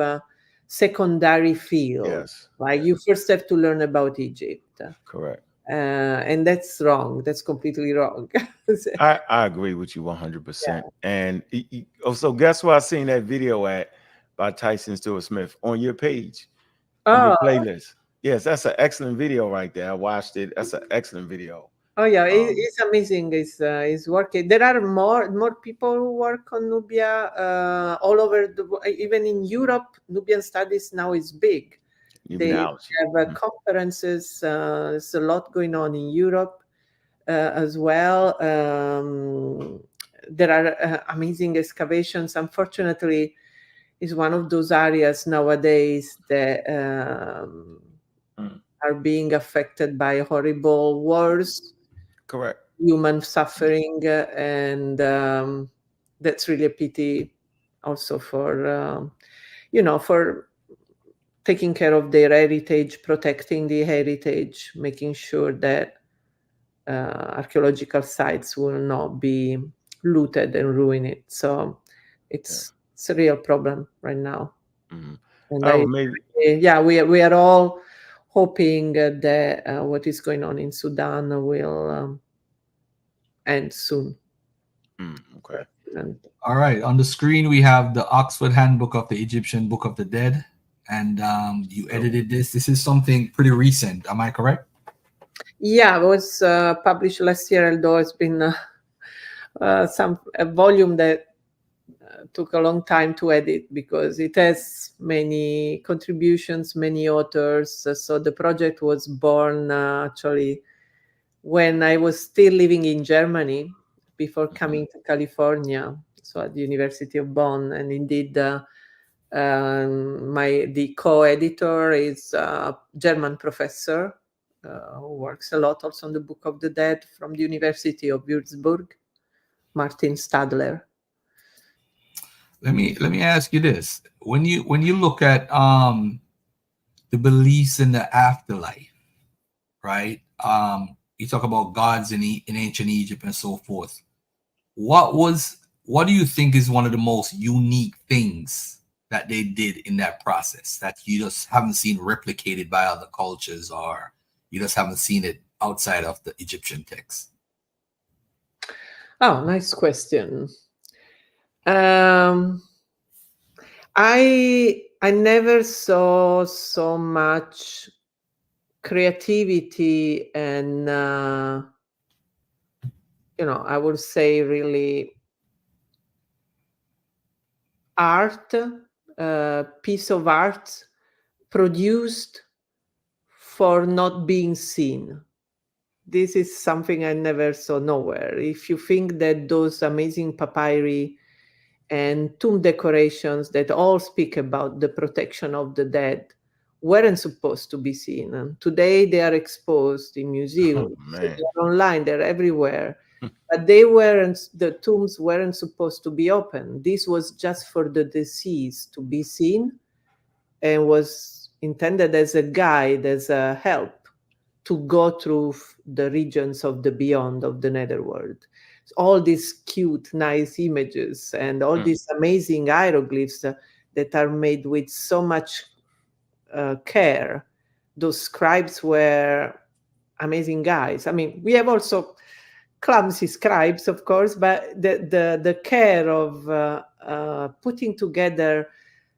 secondary field. Yes. Like you first have to learn about Egypt. Correct. And that's wrong. That's completely wrong. I agree with you 100%. Yeah. And so guess where I seen that video at by Tyson Stewart Smith on your page, on your playlist. Yes, that's an excellent video right there. I watched it. That's an excellent video. Oh yeah, it's amazing. It's working. There are more people who work on Nubia all over even in Europe. Nubian studies now is big. They have conferences. There's a lot going on in Europe as well. There are amazing excavations. Unfortunately, it's one of those areas nowadays that are being affected by horrible wars. Correct. Human suffering, and that's really a pity also for for taking care of their heritage, protecting the heritage, making sure that archaeological sites will not be looted and ruined. So it's a real problem right now. And we are all hoping that what is going on in Sudan will end soon. Okay. All right. On the screen, we have the Oxford Handbook of the Egyptian Book of the Dead. And you edited this. This is something pretty recent. Am I correct? Yeah, it was published last year, although it's been a volume that took a long time to edit because it has many contributions, many authors. So the project was born actually when I was still living in Germany before coming to California, so at the University of Bonn. And indeed, the co-editor is a German professor who works a lot also on the Book of the Dead from the University of Würzburg, Martin Stadler. Let me ask you this: when you look at the beliefs in the afterlife, right? You talk about gods in ancient Egypt and so forth. What do you think is one of the most unique things that they did in that process that you just haven't seen replicated by other cultures, or you just haven't seen it outside of the Egyptian text? Oh, nice question. I never saw so much creativity and I would say really art, piece of art produced for not being seen. This is something I never saw nowhere. If you think that those amazing papyri and tomb decorations that all speak about the protection of the dead weren't supposed to be seen. And today they are exposed in museums, man. they're online, they're everywhere. But the tombs weren't supposed to be open. This was just for the deceased to be seen and was intended as a guide, as a help to go through the regions of the beyond, of the netherworld. All these cute, nice images and all these amazing hieroglyphs that are made with so much care. Those scribes were amazing guys. I mean, we have also clumsy scribes, of course, but the care of putting together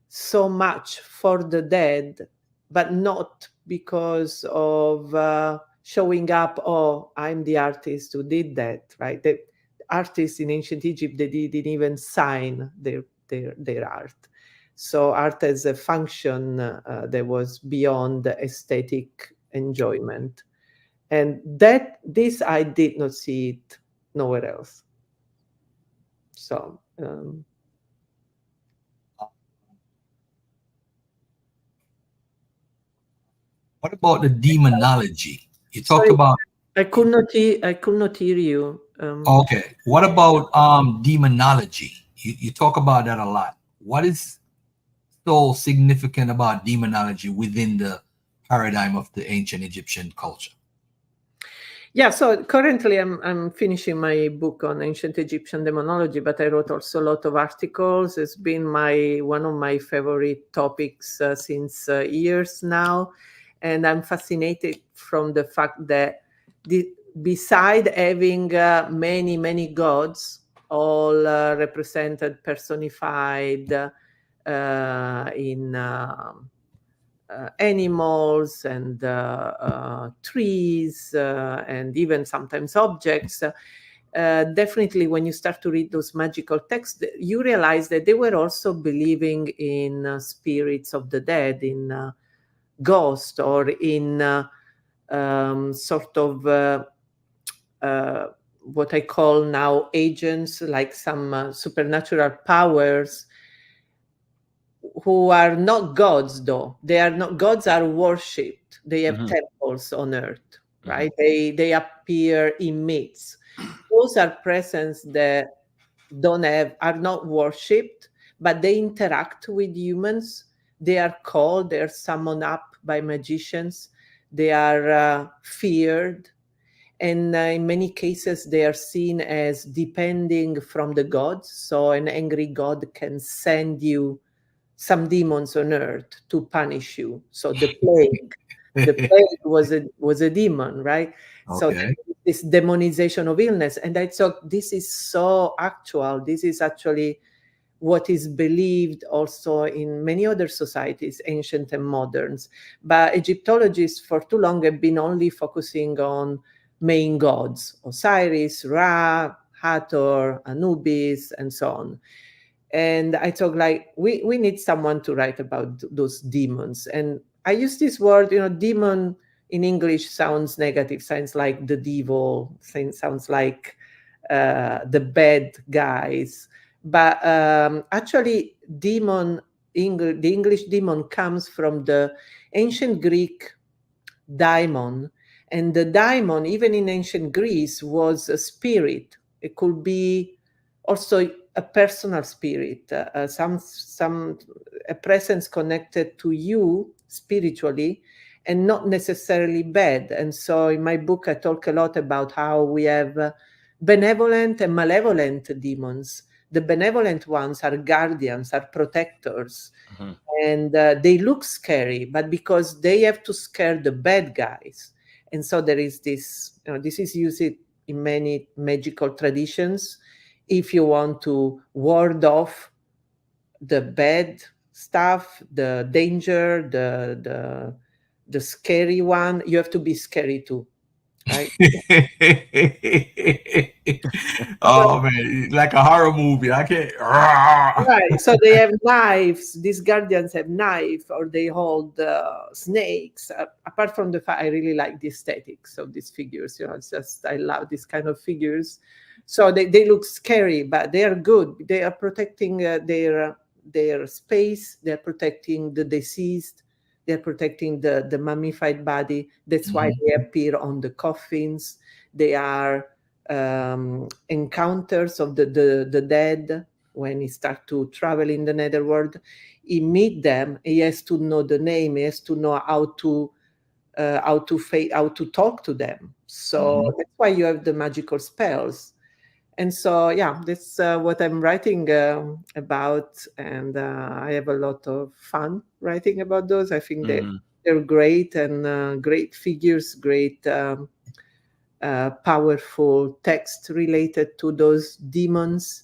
so much for the dead, but not because of showing up, oh, I'm the artist who did that, right? The artists in ancient Egypt, they didn't even sign their art. So art as a function that was beyond the aesthetic enjoyment. And this I did not see it nowhere else. So what about the demonology? You talked sorry, about. I could not hear you. Okay. What about demonology? You talk about that a lot. What is so significant about demonology within the paradigm of the ancient Egyptian culture? Yeah, so currently I'm finishing my book on ancient Egyptian demonology, but I wrote also a lot of articles. It's been one of my favorite topics since years now, and I'm fascinated from the fact that beside having many gods, all represented, personified in animals and trees and even sometimes objects. Definitely, when you start to read those magical texts, you realize that they were also believing in spirits of the dead, in ghosts, or in sort of what I call now agents, like some supernatural powers who are not gods, though. They are not gods, are worshipped. They have temples on earth, right? They appear in myths. Those are presence that are not worshipped, but they interact with humans. They are called, they're summoned up by magicians. They are feared. And in many cases, they are seen as depending from the gods. So an angry god can send you some demons on earth to punish you. So the plague was a demon, right? Okay. So this demonization of illness. And I thought this is so actual. This is actually what is believed also in many other societies, ancient and moderns. But Egyptologists for too long have been only focusing on main gods, Osiris, Ra, Hathor, Anubis, and so on. And I thought, like, we need someone to write about those demons. And I use this word, demon in English sounds negative, sounds like the devil, sounds like the bad guys. But actually, the English demon comes from the ancient Greek daimon. And the daimon, even in ancient Greece, was a spirit. It could be also a personal spirit, a presence connected to you spiritually, and not necessarily bad. And so in my book, I talk a lot about how we have benevolent and malevolent demons. The benevolent ones are guardians, are protectors, and they look scary, but because they have to scare the bad guys. And so there is this, this is used in many magical traditions. If you want to ward off the bad stuff, the danger, the scary one, you have to be scary too, right? Oh man, like a horror movie. I can't. Right. So they have knives. These guardians have knives, or they hold snakes. Apart from the fact, I really like the aesthetics of these figures. It's just I love these kind of figures. So they look scary, but they are good. They are protecting their space. They're protecting the deceased. They're protecting the mummified body. That's why they appear on the coffins. They are encounters of the dead. When he starts to travel in the netherworld, he meet them. He has to know the name. He has to know how to talk to them. So that's why you have the magical spells. And so, yeah, that's what I'm writing about, and I have a lot of fun writing about those. I think they're great, and great figures, great powerful text related to those demons.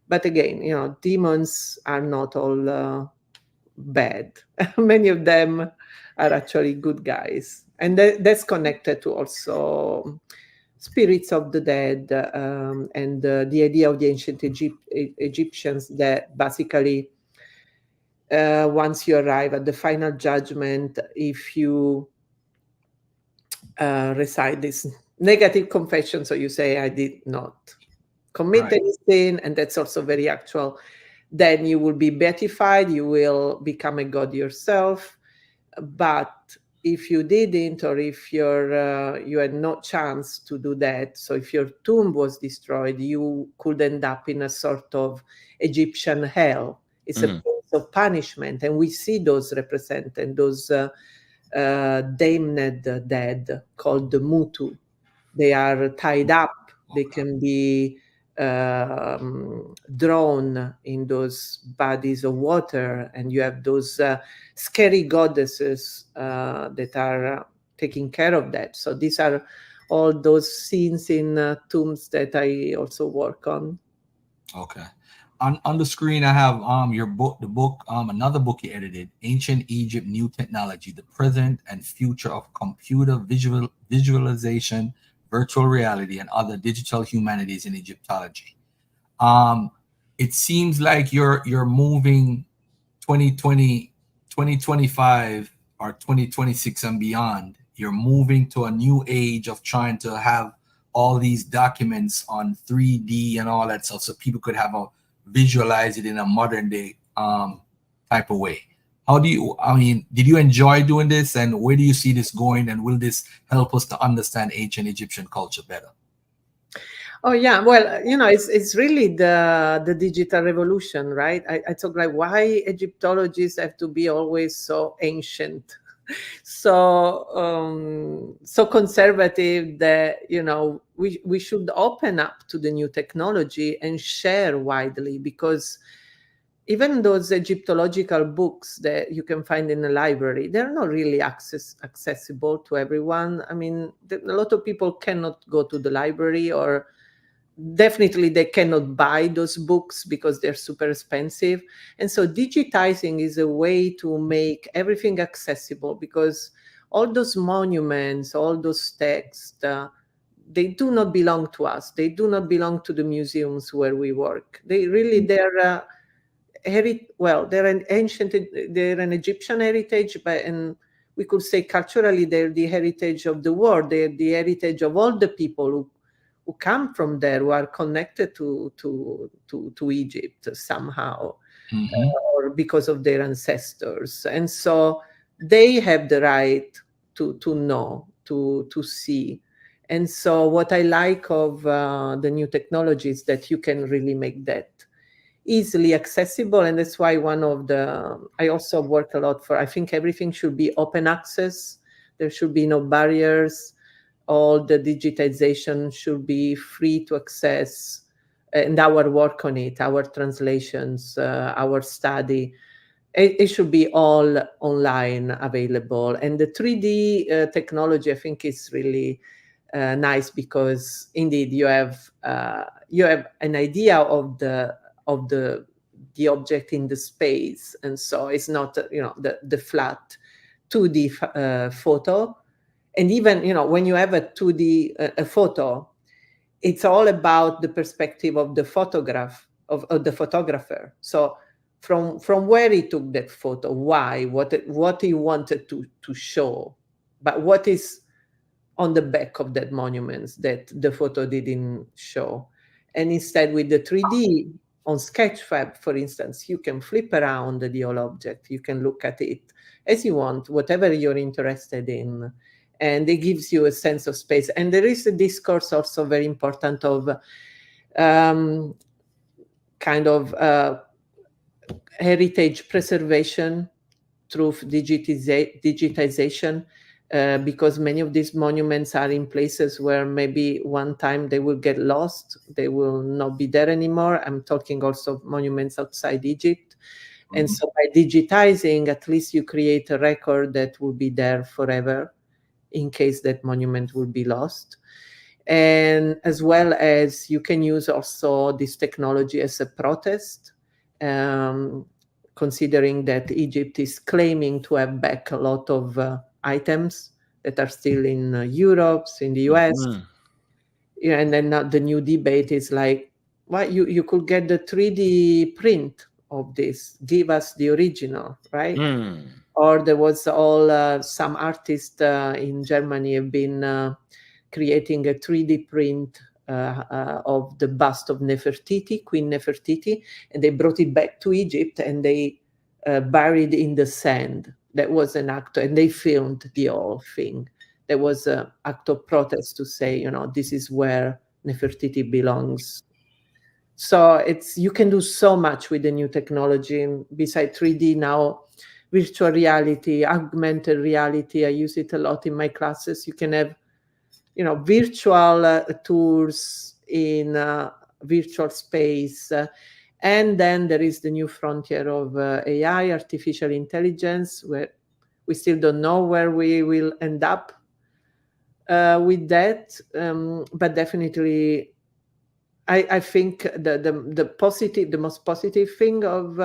But again, demons are not all bad. Many of them are actually good guys, and that's connected to also spirits of the dead, and the idea of the ancient Egyptians that basically once you arrive at the final judgment, if you recite this negative confession, so you say, I did not commit any sin, and that's also very actual, then you will be beatified, you will become a god yourself. But if you didn't, or if you had no chance to do that, so if your tomb was destroyed, you could end up in a sort of Egyptian hell. It's a place of punishment, and we see those represented, those damned dead called the Mutu. They are tied up. They can be drawn in those bodies of water, and you have those scary goddesses that are taking care of that. So these are all those scenes in tombs that I also work on. Okay. On the screen, I have your book, another book you edited, Ancient Egypt, New Technology, the Present and Future of Computer Visualization, Virtual Reality, and Other Digital Humanities in Egyptology. It seems like you're moving 2020, 2025 or 2026 and beyond. You're moving to a new age of trying to have all these documents on 3D and all that stuff, so people could have visualize it in a modern day type of way. Did you enjoy doing this, and where do you see this going, and will this help us to understand ancient Egyptian culture better? Oh yeah, well, it's really the digital revolution, right? I talk like, why Egyptologists have to be always so ancient, so conservative, that we should open up to the new technology and share widely, because even those Egyptological books that you can find in the library, they're not really accessible to everyone. I mean, a lot of people cannot go to the library, or definitely they cannot buy those books because they're super expensive. And so digitizing is a way to make everything accessible, because all those monuments, all those texts, they do not belong to us. They do not belong to the museums where we work. They're an Egyptian heritage, and we could say culturally they're the heritage of the world. They're the heritage of all the people who come from there, who are connected to Egypt somehow, or because of their ancestors. And so they have the right to know, to see. And so what I like of the new technology is that you can really make that easily accessible. And that's why I also work a lot for, I think everything should be open access. There should be no barriers. All the digitization should be free to access, and our work on it, our translations, our study, it should be all online available. And the 3D technology, I think, is really nice, because indeed you have an idea of the object in the space, and so it's not the flat 2D photo. And even when you have a 2D photo, it's all about the perspective of the photograph of the photographer. So from where he took that photo, why, what he wanted to show, but what is on the back of that monuments that the photo didn't show. And instead, with the 3D on Sketchfab, for instance, you can flip around the whole object. You can look at it as you want, whatever you're interested in. And it gives you a sense of space. And there is a discourse also very important of kind of heritage preservation through digitization, because many of these monuments are in places where maybe one time they will get lost, they will not be there anymore. I'm talking also of monuments outside Egypt. Mm-hmm. And so by digitizing, at least you create a record that will be there forever in case that monument will be lost. And as well as you can use also this technology as a protest, considering that Egypt is claiming to have back a lot of items that are still in Europe, in the US. Mm-hmm. Yeah, and then the new debate is like, well, you could get the 3D print of this, give us the original, right? Mm. Or there was some artists in Germany have been creating a 3D print of the bust of Nefertiti, Queen Nefertiti, and they brought it back to Egypt and they buried in the sand. That was an act, and they filmed the whole thing. There was an act of protest to say, this is where Nefertiti belongs. So you can do so much with the new technology. And besides 3D now, virtual reality, augmented reality, I use it a lot in my classes. You can have virtual tours in virtual space. And then there is the new frontier of AI, artificial intelligence, where we still don't know where we will end up with that. But definitely, I think the most positive thing of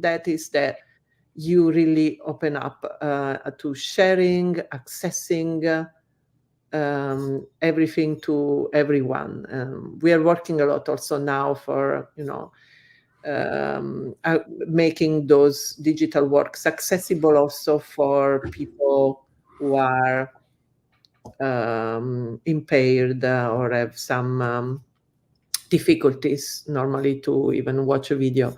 that is that you really open up to sharing, accessing everything to everyone. We are working a lot also now for making those digital works accessible also for people who are impaired or have some difficulties normally to even watch a video,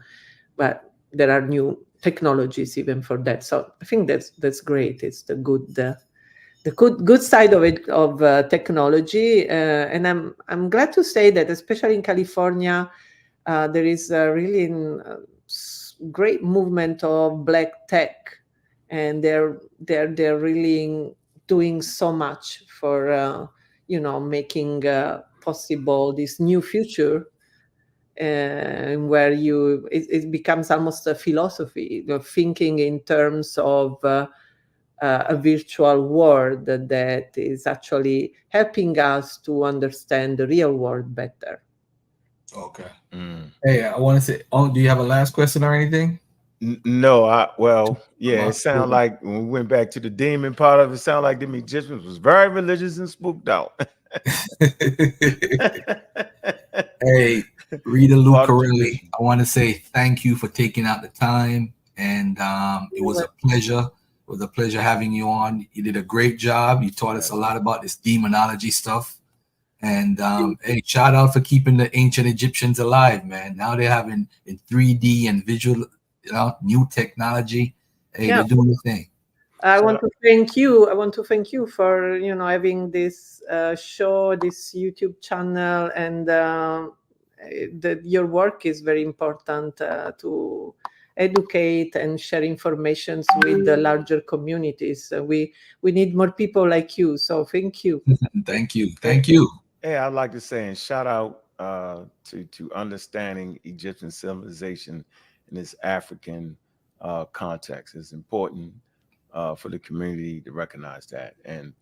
but there are new technologies even for that. So I think that's great. It's the good side of it, of technology, and I'm glad to say that especially in California, there is a really great movement of Black tech, and they're really doing so much for making possible this new future, where it becomes almost a philosophy, thinking in terms of a virtual world that is actually helping us to understand the real world better. Okay. Hey, I want to say, do you have a last question or anything? No, it sounded like when we went back to the demon part of it, sounded like the Egyptians was very religious and spooked out. Hey, Rita Lucarelli, I want to say thank you for taking out the time, and it was a pleasure. It was a pleasure having you on. You did a great job. You taught us a lot about this demonology stuff. And hey, shout out for keeping the ancient Egyptians alive, man. Now they're having in 3D and visual, new technology. Hey, they're doing the thing. I want to thank you. I want to thank you for having this show, this YouTube channel, and your work is very important to educate and share information with the larger communities. We need more people like you. So thank you. Thank you. Hey, I'd like to say and shout out to understanding Egyptian civilization in its African context. It's important for the community to recognize that. And